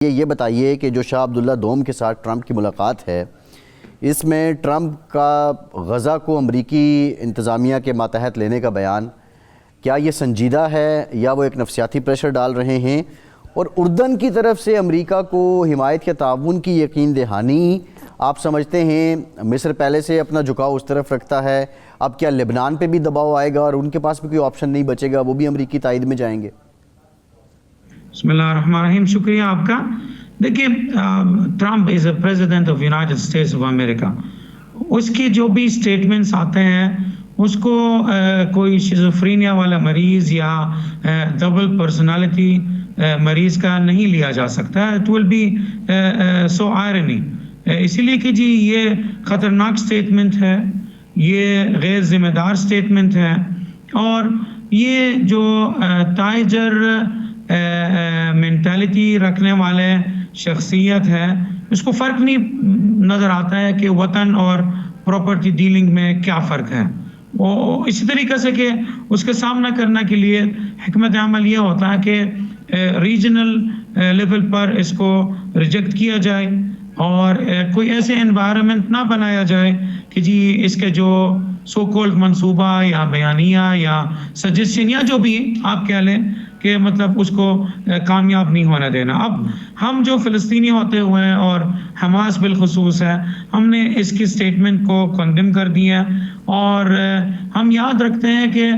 یہ بتائیے کہ جو شاہ عبداللہ دوم کے ساتھ ٹرمپ کی ملاقات ہے، اس میں ٹرمپ کا غزہ کو امریکی انتظامیہ کے ماتحت لینے کا بیان، کیا یہ سنجیدہ ہے یا وہ ایک نفسیاتی پریشر ڈال رہے ہیں؟ اور اردن کی طرف سے امریکہ کو حمایت کے تعاون کی یقین دہانی آپ سمجھتے ہیں؟ مصر پہلے سے اپنا جھکاؤ اس طرف رکھتا ہے، اب کیا لبنان پہ بھی دباؤ آئے گا اور ان کے پاس بھی کوئی آپشن نہیں بچے گا، وہ بھی امریکی تائید میں جائیں گے؟ بسم اللہ الرحمن الرحیم، شکریہ آپ کا۔ دیکھیے، Trump is a president of United States of America, اس کی جو بھی سٹیٹمنٹس آتے ہیں اس کو کوئی شیزوفرینیا والا مریض یا ڈبل پرسنالٹی مریض کا نہیں لیا جا سکتا۔ It will be so irony, اسی لیے کہ جی یہ خطرناک سٹیٹمنٹ ہے، یہ غیر ذمہ دار سٹیٹمنٹ ہے، اور یہ جو ٹائیجر مینٹالٹی رکھنے والے شخصیت ہے، اس کو فرق نہیں نظر آتا ہے کہ وطن اور پراپرٹی ڈیلنگ میں کیا فرق ہے۔ اسی طریقے سے کہ اس کا سامنا کرنے کے لیے حکمت عمل یہ ہوتا ہے کہ ریجنل لیول پر اس کو ریجیکٹ کیا جائے اور کوئی ایسے انوائرمنٹ نہ بنایا جائے کہ جی اس کے جو سو کولڈ منصوبہ یا بیانیہ یا سجیشن یا جو بھی آپ کہہ لیں کہ مطلب اس کو کامیاب نہیں ہونے دینا۔ اب ہم جو فلسطینی ہوتے ہوئے ہیں اور حماس بالخصوص ہے، ہم نے اس کی سٹیٹمنٹ کو کنڈیم کر دیا، اور ہم یاد رکھتے ہیں کہ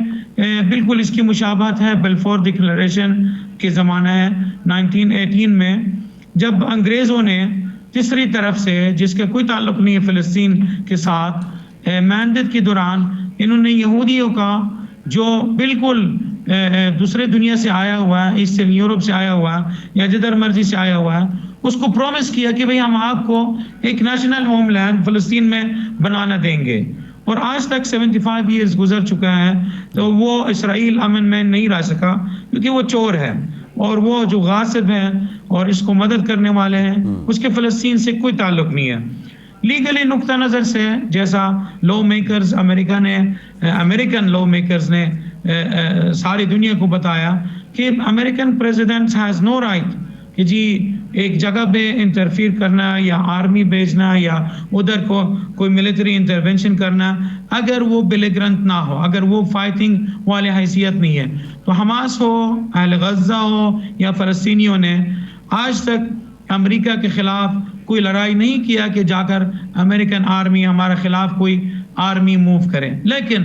بالکل اس کی مشابہت ہے بلفور ڈکلیریشن کے زمانہ ہے 1918 میں، جب انگریزوں نے تیسری طرف سے، جس کا کوئی تعلق نہیں ہے فلسطین کے ساتھ، مینڈیٹ کے دوران انہوں نے یہودیوں کا جو بالکل دوسرے دنیا سے آیا ہوا ہے، ایسٹرن یورپ سے آیا ہوا ہے یا جدھر مرضی سے آیا ہوا ہے، اس کو پرومس کیا کہ بھئی ہم آپ کو ایک نیشنل ہوم لینڈ فلسطین میں بنانا دیں گے، اور آج تک 75 ایئرز گزر چکا ہے تو وہ اسرائیل امن میں نہیں رہ سکا، کیونکہ وہ چور ہے اور وہ جو غاصب ہیں اور اس کو مدد کرنے والے ہیں، اس کے فلسطین سے کوئی تعلق نہیں ہے۔ لیگلی نقطہ نظر سے، جیسا لا میکرز امریکن لا میکرز نے ساری دنیا کو بتایا کہ American president has no right کہ جی ایک جگہ پہ انٹرفیئر کرنا یا آرمی بھیجنا یا ادھر کو کوئی ملٹری انٹرونشن کرنا، اگر وہ بیلیگرنٹ نہ ہو، اگر وہ فائٹنگ والی حیثیت نہیں ہے۔ تو حماس ہو، اہل غزہ ہو یا فلسطینیوں نے آج تک امریکہ کے خلاف کوئی لڑائی نہیں کیا کہ جا کر امریکن آرمی ہمارے خلاف کوئی آرمی موو کرے، لیکن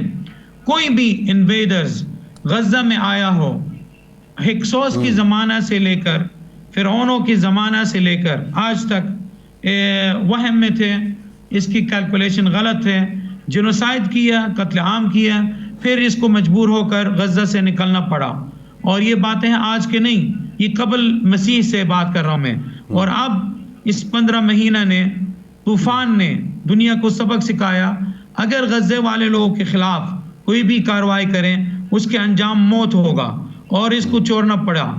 کوئی بھی انویڈرز غزہ میں آیا ہو، ہکسوس کی زمانہ سے لے کر فرعونوں کی زمانہ سے لے کر آج تک وہم میں تھے، اس کی کیلکولیشن غلط ہے، جنوسائیڈ کیا، قتل عام کیا، پھر اس کو مجبور ہو کر غزہ سے نکلنا پڑا، اور یہ باتیں آج کے نہیں، یہ قبل مسیح سے بات کر رہا ہوں میں۔ اور اب اس 15 مہینہ نے، طوفان نے دنیا کو سبق سکھایا، اگر غزے والے لوگوں کے خلاف کوئی بھی کارروائی کریں اس کے انجام موت ہوگا، اور اس کو چھوڑنا پڑا۔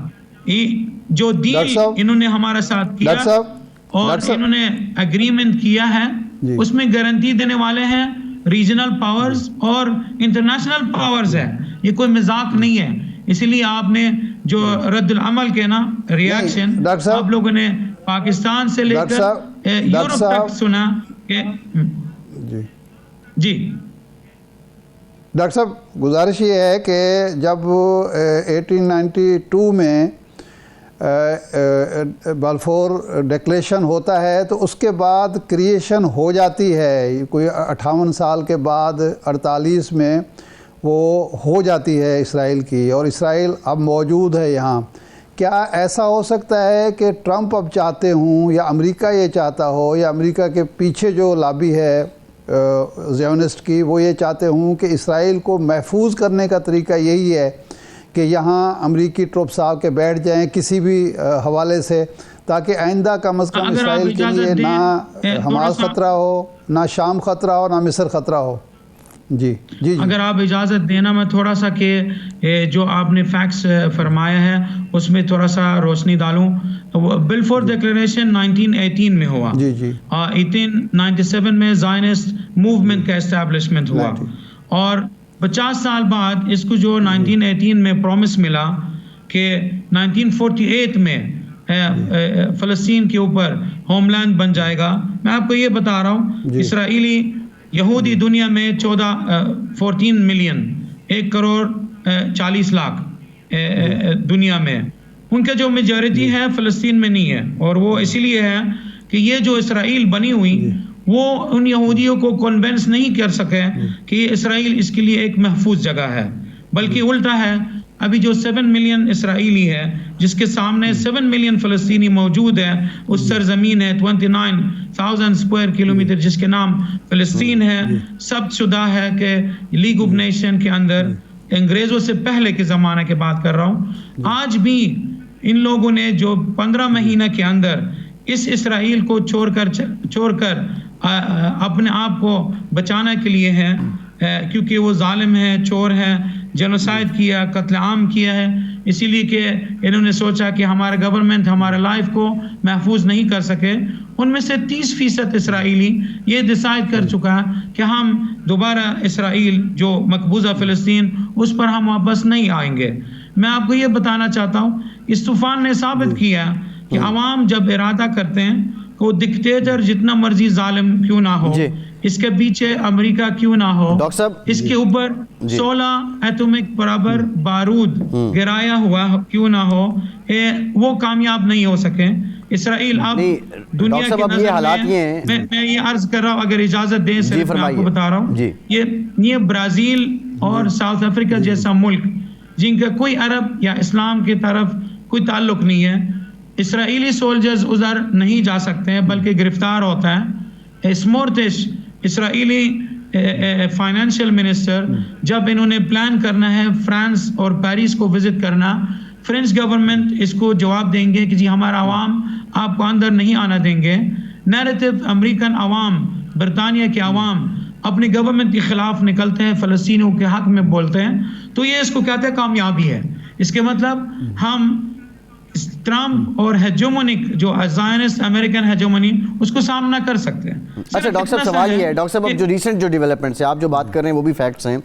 جو ڈیل انہوں نے ہمارے ساتھ کیا اور انہوں نے اگریمنٹ کیا ہے، اس میں گارنٹی دینے والے ہیں ریجنل پاورز اور انٹرنیشنل پاورز ہے، یہ کوئی مذاق نہیں ہے۔ اسی لیے آپ نے جو رد العمل کے نا ریاکشن آپ لوگوں نے پاکستان سے لے کر یورپ تک سنا کہ جی ڈاکٹر صاحب، گزارش یہ ہے کہ جب 1892 میں بلفور ڈکلیریشن ہوتا ہے تو اس کے بعد کریشن ہو جاتی ہے، کوئی 58 سال کے بعد 48 میں وہ ہو جاتی ہے اسرائیل کی، اور اسرائیل اب موجود ہے یہاں۔ کیا ایسا ہو سکتا ہے کہ ٹرمپ اب چاہتے ہوں یا امریکہ یہ چاہتا ہو، یا امریکہ کے پیچھے جو لابی ہے زیونسٹ کی، وہ یہ چاہتے ہوں کہ اسرائیل کو محفوظ کرنے کا طریقہ یہی ہے کہ یہاں امریکی ٹروپس آ کے بیٹھ جائیں کسی بھی حوالے سے، تاکہ آئندہ کم از کم اسرائیل کے لیے نہ حماس خطرہ ہو، نہ شام خطرہ ہو، نہ مصر خطرہ ہو؟ جی جی اگر آپ اجازت دینا، میں تھوڑا سا کہ جو آپ نے فیکٹس فرمایا ہے اس میں تھوڑا سا روشنی ڈالوں۔ بلفور ڈکلیریشن 1918 میں ہوا، 1897 میں زائنسٹ موومنٹ کا اسٹیبلشمنٹ ہوا، اور 50 سال بعد اس کو جو 1918 میں پرومس ملا کہ 1948 میں فلسطین کے اوپر ہوم لینڈ بن جائے گا. میں آپ کو یہ بتا رہا ہوں, اسرائیلی یہودی دنیا میں 14 ملین 1,40,00,000 دنیا میں, ان کا جو میجورٹی ہے فلسطین میں نہیں ہے, اور وہ اسی لیے ہے کہ یہ جو اسرائیل بنی ہوئی وہ ان یہودیوں کو کنونس نہیں کر سکے کہ اسرائیل اس کے لیے ایک محفوظ جگہ ہے, بلکہ الٹا ہے. ابھی جو 7 ملین اسرائیلی ہے, جس کے سامنے 7 ملین فلسطینی موجود ہے, اس سرزمین ہے 29,000 اسکوائر کلومیٹر جس کے نام فلسطین ہے, ثبت شدہ ہے کہ لیگ آف نیشن کے اندر, انگریزوں سے پہلے کے زمانے کی بات کر رہا ہوں. آج بھی ان لوگوں نے جو 15 مہینہ کے اندر اس اسرائیل کو چھوڑ کر اپنے آپ کو بچانے کے لیے ہے, کیونکہ وہ ظالم ہے, چور ہے, جینوسائیڈ کیا, قتل عام کیا ہے, اسی لیے کہ انہوں نے سوچا کہ ہمارا گورنمنٹ ہمارے لائف کو محفوظ نہیں کر سکے. ان میں سے 30% اسرائیلی یہ ڈیسائیڈ کر چکا ہے کہ ہم دوبارہ اسرائیل جو مقبوضہ فلسطین اس پر ہم واپس نہیں آئیں گے. میں آپ کو یہ بتانا چاہتا ہوں, اس طوفان نے ثابت کیا کہ عوام جب ارادہ کرتے ہیں کہ وہ ڈکٹیٹر جتنا مرضی ظالم کیوں نہ ہو, اس کے پیچھے امریکہ کیوں نہ ہو, اس کے اوپر 16 ایٹمک برابر بارود گرایا ہوا کیوں نہ ہو, وہ کامیاب نہیں ہو سکے. اسرائیل اب دنیا کی نظر میں یہ عرض کر رہا ہوں, اگر اجازت دیں صرف میں آپ کو بتا رہا ہوں, یہ برازیل اور ساؤتھ افریقہ جیسا ملک جن کا کوئی عرب یا اسلام کی طرف کوئی تعلق نہیں ہے, اسرائیلی سولجرز ادھر نہیں جا سکتے ہیں بلکہ گرفتار ہوتا ہے. اسمورتش اسرائیلی فائنینشیل منسٹر, جب انہوں نے پلان کرنا ہے فرانس اور پیرس کو وزٹ کرنا, فرینچ گورنمنٹ اس کو جواب دیں گے کہ جی ہمارا عوام آپ کو اندر نہیں آنا دیں گے. نیریٹو امریکن عوام, برطانیہ کے عوام اپنی گورنمنٹ کے خلاف نکلتے ہیں, فلسطینیوں کے حق میں بولتے ہیں, تو یہ اس کو کہتے ہیں کامیابی ہے. اس کے مطلب ہم ٹرمپ اور ہیجومونک جو زائنسٹ امریکن ہیجومونی اس کو سامنا کر سکتے ہیں. اچھا ڈاکٹر صاحب سوال یہ ہے, ڈاکٹر صاحب اب جو ریسنٹ جو ڈیولپمنٹس ہیں آپ جو بات کر رہے ہیں وہ بھی فیکٹس ہیں,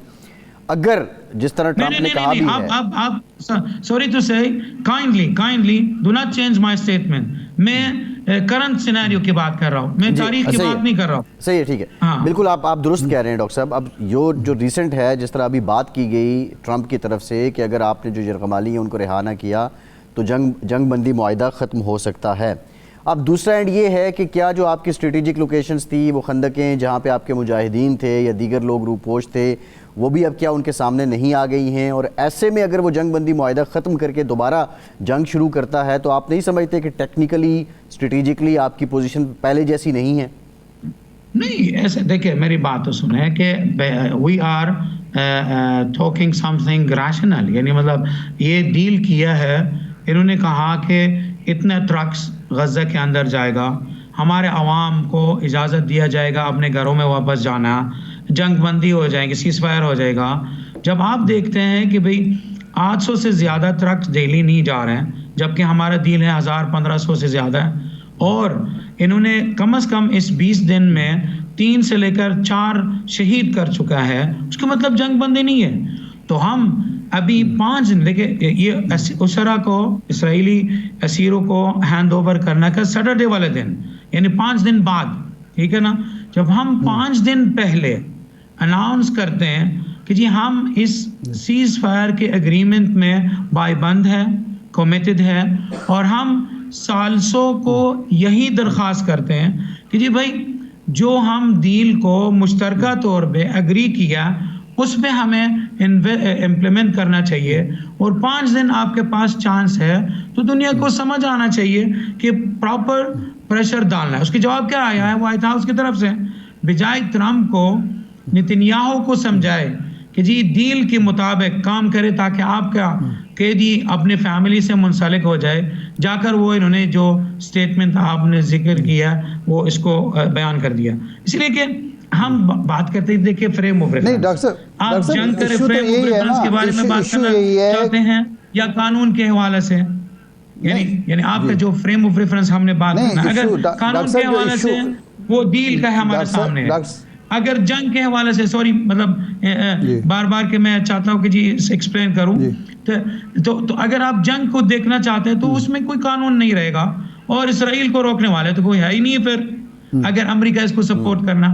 اگر جس طرح ٹرمپ نے کہا بھی ہے, آپ سوری ٹو سے kindly do not change my statement, میں کرنٹ سینیریو کی بات کر رہا ہوں, میں تاریخ کی بات نہیں کر رہا ہوں. صحیح ہے, ٹھیک ہے, بالکل آپ درست کہہ رہے ہیں ڈاکٹر صاحب. اب جو ریسنٹ ہے, جس طرح ابھی بات کی گئی ٹرمپ کی طرف سے کہ اگر آپ نے جو یرغمالی ہیں ان کو رہا نہ کیا تو جنگ بندی معاہدہ ختم ہو سکتا ہے. اب دوسرا اینڈ یہ ہے کہ کیا جو آپ کی اسٹریٹجک لوکیشنز تھی, وہ خندقیں جہاں پہ آپ کے مجاہدین تھے یا دیگر لوگ روپوش تھے, وہ بھی اب کیا ان کے سامنے نہیں آ گئی ہیں؟ اور ایسے میں اگر وہ جنگ بندی معاہدہ ختم کر کے دوبارہ جنگ شروع کرتا ہے تو آپ نہیں سمجھتے کہ ٹیکنیکلی اسٹریٹجکلی آپ کی پوزیشن پہلے جیسی نہیں ہے؟ نہیں, ایسے دیکھیں میری بات تو سنیں کہ we are talking something rational, یعنی مطلب یہ ڈیل کیا ہے, انہوں نے کہا کہ اتنے ٹرکس غزہ کے اندر جائے گا, ہمارے عوام کو اجازت دیا جائے گا اپنے گھروں میں واپس جانا, جنگ بندی ہو جائے گی, سیز فائر ہو جائے گا. جب آپ دیکھتے ہیں کہ بھئی 800 سے زیادہ ٹرکس ڈیلی نہیں جا رہے ہیں, جبکہ ہمارا ڈیل ہے 1500 سے زیادہ ہے, اور انہوں نے کم از کم اس 20 دن میں 3 سے لے کر 4 شہید کر چکا ہے, اس کا مطلب جنگ بندی نہیں ہے. تو ہم ابھی 5 دن, دیکھیں یہ اسرا کو, اسرائیلی اسیروں کو ہینڈ اوور کرنا کا سیٹرڈے والے دن, یعنی 5 دن بعد, ٹھیک ہے نا. جب ہم 5 دن پہلے اناؤنس کرتے ہیں کہ جی ہم اس سیز فائر کے اگریمنٹ میں بائی بند ہے, کمیٹڈ ہے, اور ہم سالسوں کو یہی درخواست کرتے ہیں کہ جی بھائی جو ہم ڈیل کو مشترکہ طور پہ اگری کیا اس پہ ہمیں امپلیمنٹ کرنا چاہیے, اور 5 دن آپ کے پاس چانس ہے تو دنیا کو سمجھ آنا چاہیے کہ پراپر پریشر ڈالنا ہے. اس کی جواب کیا آیا ہے وائٹ ہاؤس کی طرف سے, بجائے ٹرمپ کو نتنیاہو کو سمجھائے کہ جی ڈیل کے مطابق کام کرے تاکہ آپ کا قیدی اپنے فیملی سے منسلک ہو جائے, جا کر وہ انہوں نے جو سٹیٹمنٹ آپ نے ذکر کیا وہ اس کو بیان کر دیا. اس لیے کہ ہم بات کرتے ہیں, دیکھیں فریم آف ریفرنس, آپ جنگ کرے فریم آف ریفرنس کے بارے میں بات کرنا چاہتے ہیں یا قانون کے حوالے سے, یعنی آپ کا جو فریم آف ریفرنس ہم نے بات کرنا, اگر قانون کے حوالے سے وہ ڈیل کا ہے ہمارے سامنے ہے, اگر جنگ کے حوالے سے, سوری مطلب بار بار کہ میں چاہتا ہوں کہ جی ایکسپلین کروں, تو اگر آپ جنگ کو دیکھنا چاہتے ہیں تو اس میں کوئی قانون نہیں رہے گا اور اسرائیل کو روکنے والے تو کوئی ہے ہی نہیں ہے پھر, اگر امریکہ اس کو سپورٹ کرنا.